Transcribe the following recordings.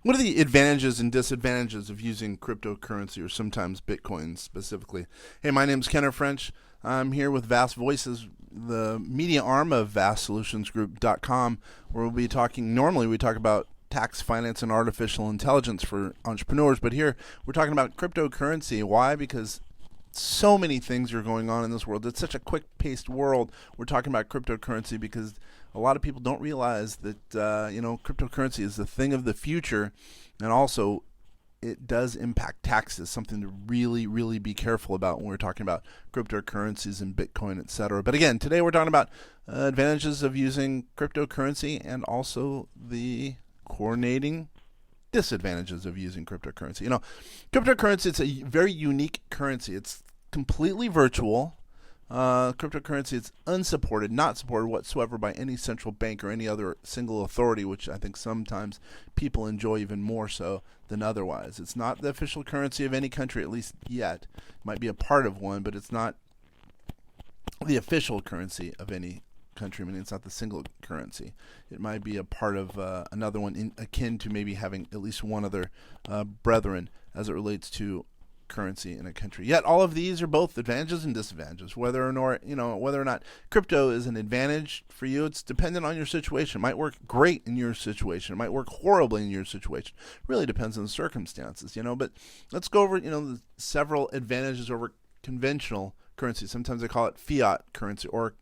What are the advantages and disadvantages of using cryptocurrency, or sometimes Bitcoin specifically? Hey, my name is Kenner French. I'm here with Vast Voices, the media arm of VastSolutionsGroup.com, where normally we talk about tax, finance, and artificial intelligence for entrepreneurs, but here we're talking about cryptocurrency. Why? Because so many things are going on in this world. It's such a quick-paced world. We're talking about cryptocurrency because a lot of people don't realize that cryptocurrency is the thing of the future, and also it does impact taxes. Something to really, really be careful about when we're talking about cryptocurrencies and Bitcoin, etc. But again, today we're talking about advantages of using cryptocurrency and also the coordinating disadvantages of using cryptocurrency. Cryptocurrency, it's a very unique currency. It's completely virtual. Cryptocurrency is unsupported, not supported whatsoever by any central bank or any other single authority, which I think sometimes people enjoy even more so than otherwise. It's not the official currency of any country, at least yet. It might be a part of one, but it's not the official currency of any country. I mean, it's not the single currency. It might be a part of another one, akin to maybe having at least one other brethren as it relates to currency in a country. Yet all of these are both advantages and disadvantages. Whether or not crypto is an advantage for you, it's dependent on your situation. It might work great in your situation. It might work horribly in your situation. It really depends on the circumstances, But let's go over, the several advantages over conventional currency. Sometimes they call it fiat currency or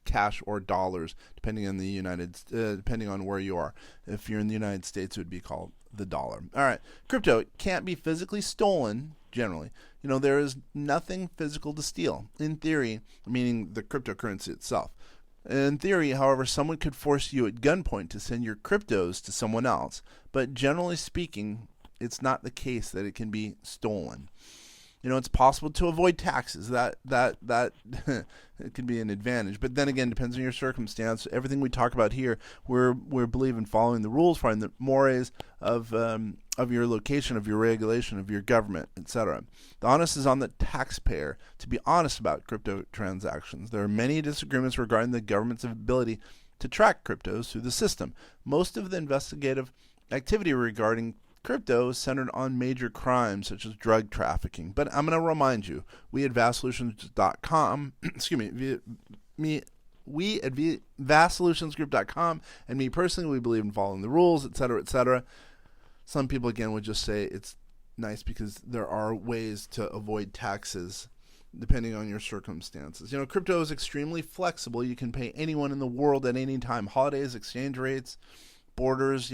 cash or dollars, depending on where you are. If you're in the United States, it would be called the dollar. All right, crypto, it can't be physically stolen. Generally, there is nothing physical to steal. In theory, meaning the cryptocurrency itself. In theory, however, someone could force you at gunpoint to send your cryptos to someone else. But generally speaking, it's not the case that it can be stolen. It's possible to avoid taxes. That it can be an advantage. But then again, depends on your circumstance. Everything we talk about here, we believe in following the rules, following the mores of your location, of your regulation, of your government, etc. The onus is on the taxpayer to be honest about crypto transactions. There are many disagreements regarding the government's ability to track cryptos through the system. Most of the investigative activity regarding crypto is centered on major crimes such as drug trafficking. But I'm going to remind you, we at VastSolutionsGroup.com, we at VastSolutionsGroup.com, and me personally, we believe in following the rules, etc., etc. Some people, again, would just say it's nice because there are ways to avoid taxes depending on your circumstances. Crypto is extremely flexible. You can pay anyone in the world at any time. Holidays, exchange rates, borders,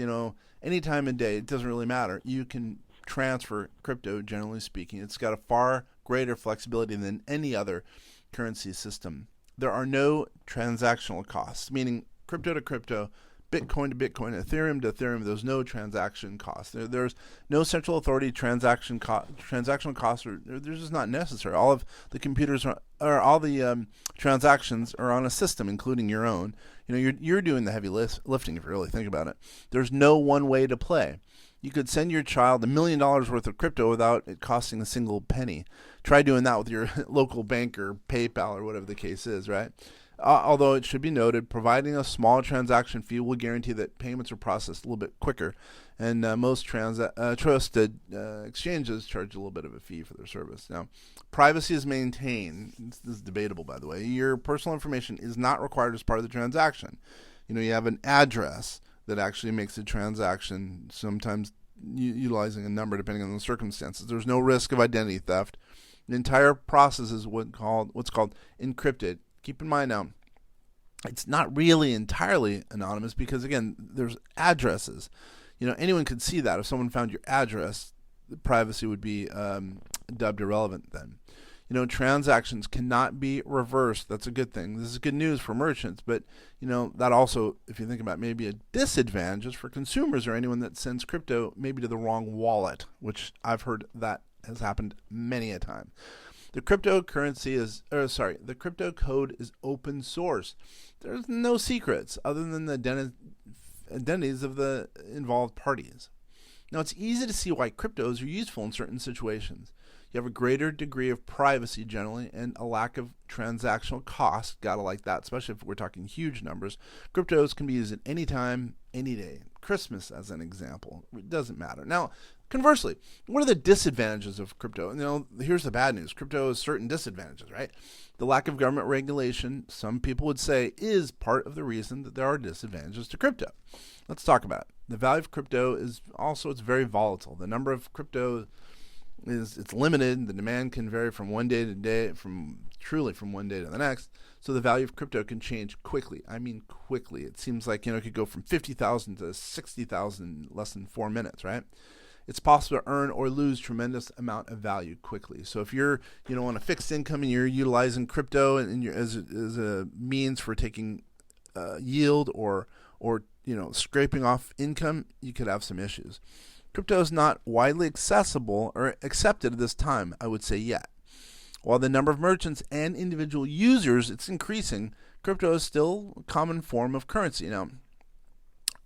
any time of day, it doesn't really matter. You can transfer crypto, generally speaking. It's got a far greater flexibility than any other currency system. There are no transactional costs, meaning crypto to crypto, Bitcoin to Bitcoin, Ethereum to Ethereum. There's no transaction costs. There's no central authority transactional costs. They're just not necessary. All of the computers all the transactions are on a system, including your own. You're doing the heavy lifting if you really think about it. There's no one way to play. You could send your child $1 million worth of crypto without it costing a single penny. Try doing that with your local bank or PayPal or whatever the case is, right? Although it should be noted, providing a small transaction fee will guarantee that payments are processed a little bit quicker, and most trusted exchanges charge a little bit of a fee for their service. Now, privacy is maintained. This is debatable, by the way. Your personal information is not required as part of the transaction. You have an address that actually makes the transaction, sometimes utilizing a number depending on the circumstances. There's no risk of identity theft. The entire process is what's called encrypted. Keep in mind now, it's not really entirely anonymous because, again, there's addresses. Anyone could see that. If someone found your address, the privacy would be dubbed irrelevant then. Transactions cannot be reversed. That's a good thing. This is good news for merchants, but, that also, if you think about it, may be a disadvantage for consumers or anyone that sends crypto maybe to the wrong wallet, which I've heard that has happened many a time. The crypto code is open source. There's no secrets other than the identities of the involved parties. Now, it's easy to see why cryptos are useful in certain situations. You have a greater degree of privacy generally and a lack of transactional cost. Gotta like that, especially if we're talking huge numbers. Cryptos can be used at any time, any day. Christmas as an example. It doesn't matter. Now, conversely, what are the disadvantages of crypto? Here's the bad news. Crypto has certain disadvantages, right? The lack of government regulation, some people would say, is part of the reason that there are disadvantages to crypto. Let's talk about it. The value of crypto is also, it's very volatile. The number of crypto it's limited. The demand can vary from one day to day, from one day to the next. So the value of crypto can change quickly. I mean quickly. It seems like, it could go from 50,000 to 60,000 in less than 4 minutes, right? It's possible to earn or lose tremendous amount of value quickly. So if you're, on a fixed income and you're utilizing crypto and you're as a means for taking yield or scraping off income, you could have some issues. Crypto is not widely accessible or accepted at this time, I would say, yet. While the number of merchants and individual users, it's increasing, crypto is still a common form of currency.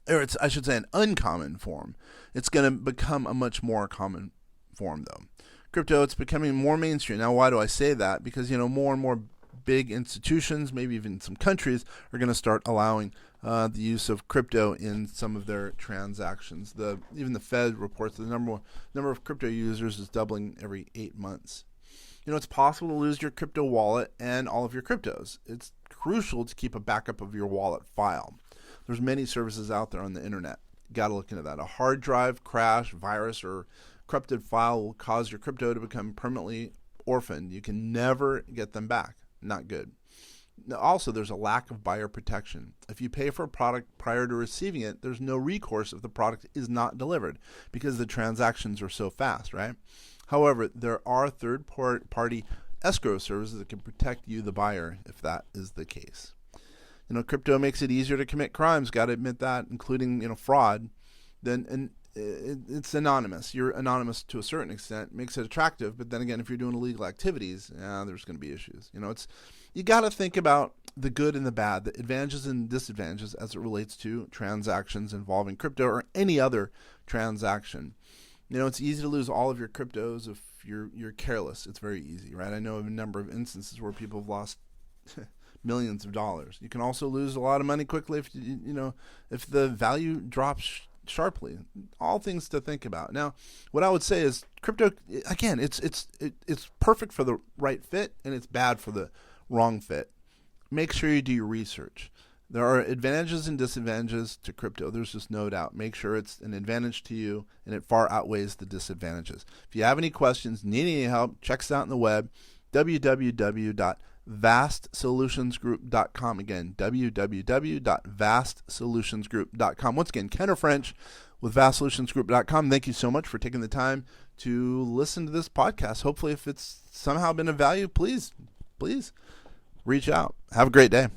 I should say an uncommon form. It's going to become a much more common form, though. Crypto, it's becoming more mainstream. Now, why do I say that? Because, more and more big institutions, maybe even some countries, are going to start allowing the use of crypto in some of their transactions. Even the Fed reports that the number of crypto users is doubling every 8 months. It's possible to lose your crypto wallet and all of your cryptos. It's crucial to keep a backup of your wallet file. There's many services out there on the internet. Got to look into that. A hard drive crash, virus, or corrupted file will cause your crypto to become permanently orphaned. You can never get them back. Not good. Also, there's a lack of buyer protection. If you pay for a product prior to receiving it, there's no recourse if the product is not delivered because the transactions are so fast, right? However, there are third-party escrow services that can protect you, the buyer, if that is the case. Crypto makes it easier to commit crimes. Got to admit that, including fraud. It's anonymous. You're anonymous to a certain extent. Makes it attractive, but then again, if you're doing illegal activities, there's going to be issues. You got to think about the good and the bad, the advantages and disadvantages as it relates to transactions involving crypto or any other transaction. It's easy to lose all of your cryptos if you're careless. It's very easy, right? I know of a number of instances where people have lost millions of dollars. You can also lose a lot of money quickly if the value drops sharply. All things to think about. Now, what I would say is crypto, again, it's perfect for the right fit and it's bad for the wrong fit. Make sure you do your research. There are advantages and disadvantages to crypto. There's just no doubt. Make sure it's an advantage to you and it far outweighs the disadvantages. If you have any questions, need any help, check us out on the web, www.vastsolutionsgroup.com. Again, www.vastsolutionsgroup.com. Once again, Kenner French with vastsolutionsgroup.com. Thank you so much for taking the time to listen to this podcast. Hopefully, if it's somehow been of value, please reach out. Have a great day.